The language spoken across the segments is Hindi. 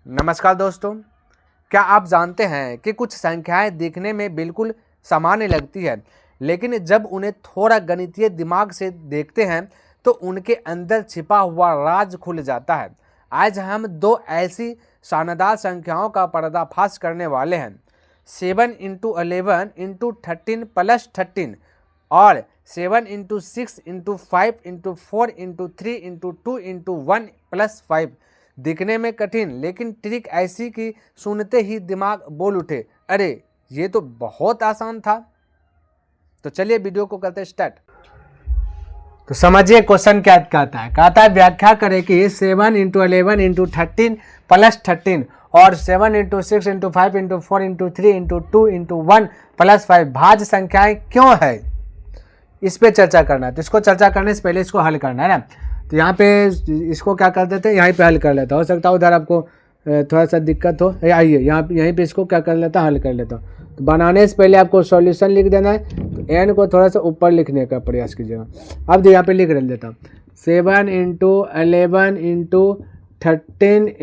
नमस्कार दोस्तों, क्या आप जानते हैं कि कुछ संख्याएं दिखने में बिल्कुल सामान्य लगती है, लेकिन जब उन्हें थोड़ा गणितीय दिमाग से देखते हैं तो उनके अंदर छिपा हुआ राज खुल जाता है। आज हम दो ऐसी शानदार संख्याओं का पर्दाफाश करने वाले हैं, 7 × 11 × 13 + 13 और 7 × 6 × 5 × 4 × 2 × 1 + 5। दिखने में कठिन, लेकिन ट्रिक ऐसी कि सुनते ही दिमाग बोल उठे, अरे ये तो बहुत आसान था। तो चलिए वीडियो को करते स्टार्ट। तो समझिए क्वेश्चन क्या कहता है। कहता है व्याख्या करें कि 7 × 11 × 13 + 13 और 7 × 6 × 5 × 4 × 3 × 2 × 1 + 5 भाज्य संख्याएं क्यों है, इस पे चर्चा करना है। तो इसको चर्चा करने से पहले इसको हल करना है ना। तो यहाँ पे इसको क्या कर देते हैं, यहीं पे हल कर लेता। हो सकता है उधर आपको थोड़ा सा दिक्कत हो, आइए यहाँ यहीं पे इसको क्या कर लेता, हल कर लेता। तो बनाने से पहले आपको सॉल्यूशन लिख देना है। तो एन को थोड़ा सा ऊपर लिखने का प्रयास कीजिएगा। अब यहाँ पे लिख देता हूँ 7 × 11 × 13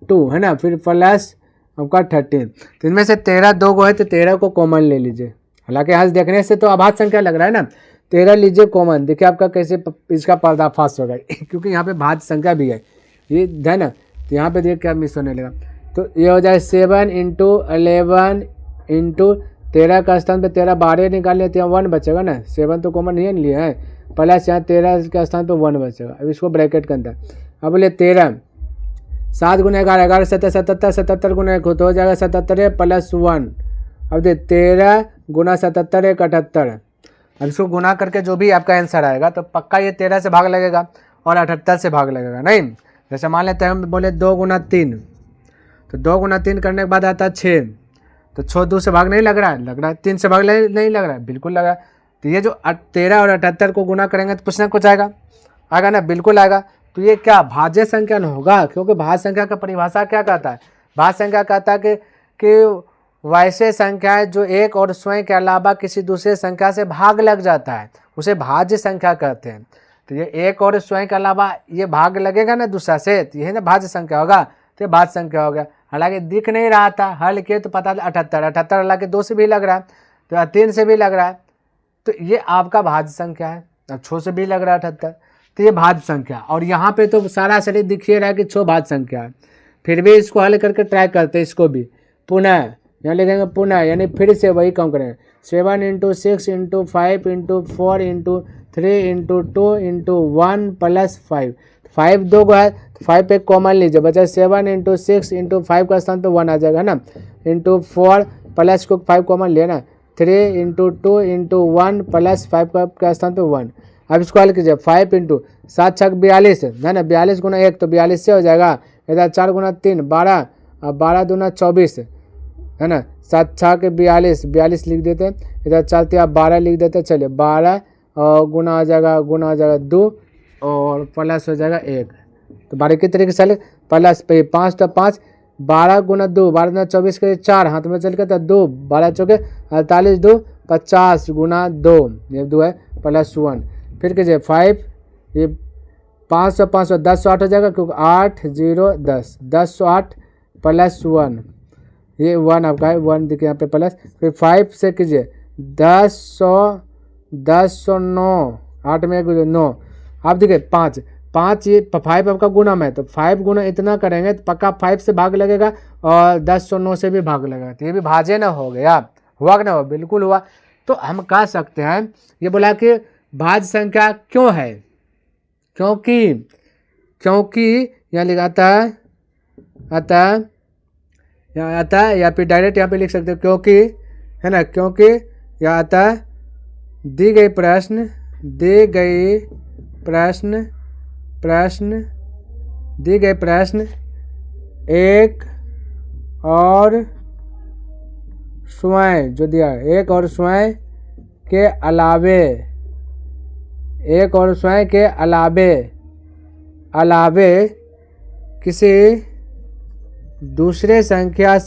× है ना, फिर प्लस आपका 13। तो इनमें से 13 दो को है तो 13 को कॉमन ले लीजिए। हालांकि यहाँ से देखने से तो अभाज्य संख्या लग रहा है ना, 13 लीजिए कॉमन। देखिए आपका कैसे इसका पर्दाफाश होगा क्योंकि यहाँ पे भाज्य संख्या भी है, ये है ना। तो यहाँ पे देखिए क्या मिस होने लगा। तो ये हो जाए 7 × 11 × 13 का स्थान पे 13 12 निकाल लेते हैं, 1 बचेगा ना। 7 तो कॉमन नहीं लिए हैं, प्लस यहाँ 13 के स्थान पे 1 बचेगा। अब इसको ब्रैकेट के अंदर अब बोले 13 7 × 11 11 7 77 77 × 1 तो हो जाएगा 77 + 1। अब दे 13 × 77 = 78। अब इसको गुना करके जो भी आपका आंसर आएगा तो पक्का ये 13 से भाग लगेगा और 78 से भाग लगेगा। नहीं, जैसे मान लेते हैं हम बोले 2 × 3, तो 2 × 3 करने के बाद आता है 6। तो 6 2 से भाग नहीं लग रहा है, लग रहा है 3 से भाग नहीं लग रहा है, बिल्कुल लगा। तो ये जो 13 और 78 को गुना करेंगे तो कुछ ना कुछ आएगा ना, बिल्कुल आएगा। तो ये क्या भाज्य संख्या न होगा, क्योंकि भाज्य संख्या का परिभाषा क्या कहता है। भाज्य संख्या कहता है कि वैसे संख्याएं जो एक और स्वयं के अलावा किसी दूसरे संख्या से भाग लग जाता है उसे भाज्य संख्या कहते हैं। तो ये एक और स्वयं के अलावा ये भाग लगेगा ना दूसरा से, तो यही ना भाज्य संख्या होगा। तो ये भाज्य संख्या हो गया। हालांकि दिख नहीं रहा था, हल किए तो पता 78 हालांकि 2 से भी लग रहा है, तो 3 से भी लग रहा है, तो ये आपका भाज्य संख्या है। अब 6 से भी लग रहा है 78, तो ये भाज्य संख्या। और यहाँ पे तो सारा शरीर दिखिए रहा है कि 6 भाज्य संख्या है। फिर भी इसको हल करके ट्राई करते हैं, इसको भी पुनः यहाँ लिखेंगे पुनः, यानी फिर से वही काम करेंगे। 7 × 6 × 5 × 4 × 3 × 2 × 1 + 5। 5 दो को है तो 5 पे कॉमन लीजिए, बचा 7 × 6 × 5 का स्थान पे 1 आ जाएगा ना, × 4 प्लस को 5 कॉमन लिया ना, 3 × 2 × 1 + 5 का स्थान पे 1। अब इसको हल कीजिए 5 × 7 6 42 है ना, 42 × 1 तो 42 से हो जाएगा। इधर 4 × 3 12 और 12 दूना 24 है ना, 7 6 के 42 लिख देते हैं। इधर चलते आप 12 लिख देते हैं। चलिए 12 और गुना आ जाएगा 2 और प्लस हो जाएगा 1। तो 12 की तरीके से प्लस पे 5 तो 5, 12 × 2 12 दूना 24 के 4 हाथ में चल के तो 2 12 चौके 48 2 50 × 2 ये 2 है +1। फिर कीजिए 5, ये 500 500 1008 हो जाएगा, क्योंकि 8 0 10 1008 +1, ये 1 आपका है, 1 देखिए यहाँ पे प्लस। फिर 5 से कीजिए 10 9 8 में 9। आप देखिए 5 ये 5 आपका गुना में है, तो 5 गुना इतना करेंगे तो पक्का 5 से भाग लगेगा और 10 9 से भी भाग लगेगा। तो ये भी भाज्य ना हो गया, हुआ कि ना हुआ, बिल्कुल हुआ। तो हम कह सकते हैं ये बोला कि भाज्य संख्या क्यों है, क्योंकि यहाँ लिखा आता है या फिर डायरेक्ट यहाँ पे लिख सकते हो क्योंकि, है ना, क्योंकि यहाँ आता है दी गई प्रश्न एक और स्वयं जो दिया एक और स्वयं के अलावे किसी दूसरे संख्या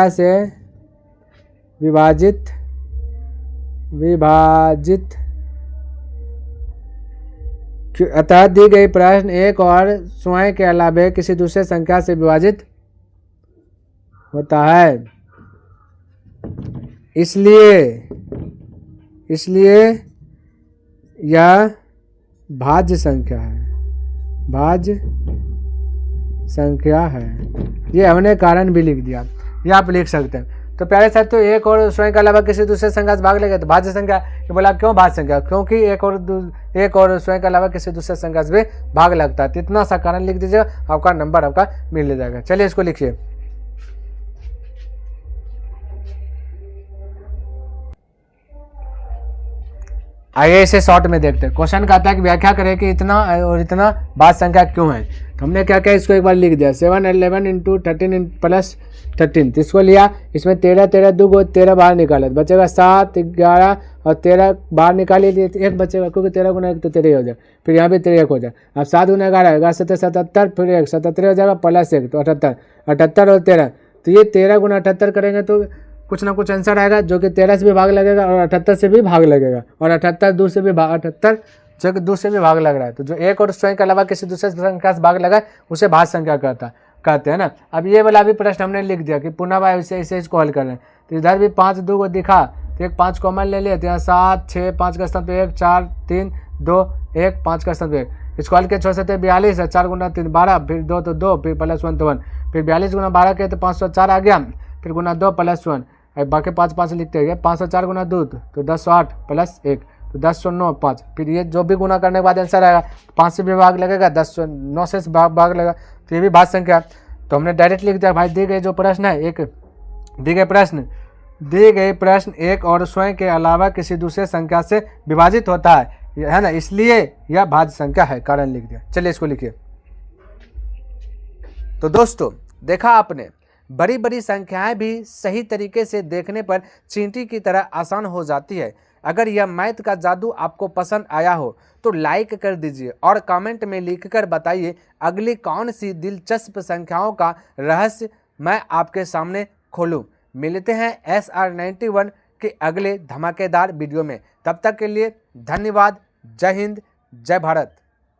से विभाजित अतः दी गई प्रश्न एक और स्वयं के अलावा किसी दूसरे संख्या से विभाजित होता है, इसलिए यह भाज्य संख्या है। ये हमने कारण भी लिख दिया, ये आप लिख सकते हैं। तो प्यारे साथियों, एक और स्वयं के अलावा किसी दूसरे संख्या से भाग लगेगा तो भाज्य संख्या। ये बोला क्यों भाज्य संख्या? क्योंकि एक और स्वयं के अलावा किसी दूसरे संख्या से भी भाग लगता है। तो इतना सा कारण लिख दीजिएगा, आपका नंबर आपका मिल जाएगा। चलिए इसको लिखिए। आइए इसे शॉर्ट में देखते हैं। क्वेश्चन कहता है कि व्याख्या करें कि इतना और इतना भाज्य संख्या क्यों है। तो हमने क्या किया, इसको एक बार लिख दिया। 7 11 इंटू 13 प्लस 13, तो इसको लिया। इसमें 13 13 2 को 13 बाहर निकाला तो बचेगा 7 11 और 13 बाहर निकालिए तो एक बचेगा, क्योंकि 13 गुना 1 तो 13 हो जाएगा। फिर यहाँ भी 13 1 हो जाए। अब 7 गुना 11 होगा 77, फिर 1 77 हो जाएगा प्लस 1 तो 78 78 और 13। तो ये 13 गुना 78 करेंगे तो कुछ ना कुछ आंसर आएगा जो कि 13 से भी भाग लगेगा और 78 से भी भाग लगेगा और 78 2 से भी 78 जो कि 2 से भी भाग लग रहा है। तो जो एक और स्वयं के अलावा किसी दूसरे संख्या से भाग लगा है उसे भाज्य संख्या कहते हैं ना। अब ये वाला भी प्रश्न हमने लिख दिया कि पुनः इसे इसको हल कर रहे हैं। तो इधर भी 5 2 को दिखा तो एक 5 कॉमन ले लिया तो यहाँ 7 6 5 का स्थान पे 1 4 3 2 1 5 का स्थान पे 1। इसको हल के 6 7 42 है, 4 गुना 3 12, फिर 2 तो 2, फिर प्लस 1 तो 1, फिर 42 गुना 12 के तो 504 आ गया, फिर गुना 2 प्लस 1, बाकी 5 5 लिखते गए। 504 गुना 2 तो 1008 प्लस 1 तो 1009 5। फिर ये जो भी गुना करने के बाद आंसर आएगा 5 से भी भाग लगेगा, 1009 से भाग लगेगा, तो ये भी भाज्य संख्या। तो हमने डायरेक्ट लिख दिया भाई दी गई जो प्रश्न है एक दी गए प्रश्न एक और स्वयं के अलावा किसी दूसरे संख्या से विभाजित होता है ना, इसलिए यह भाज्य संख्या है, कारण लिख दिया। चलिए इसको लिखिए। तो दोस्तों देखा आपने, बड़ी बड़ी संख्याएं भी सही तरीके से देखने पर चींटी की तरह आसान हो जाती है। अगर यह मैथ का जादू आपको पसंद आया हो तो लाइक कर दीजिए और कमेंट में लिखकर बताइए अगली कौन सी दिलचस्प संख्याओं का रहस्य मैं आपके सामने खोलूं। मिलते हैं SR91 के अगले धमाकेदार वीडियो में। तब तक के लिए धन्यवाद। जय हिंद, जय भारत।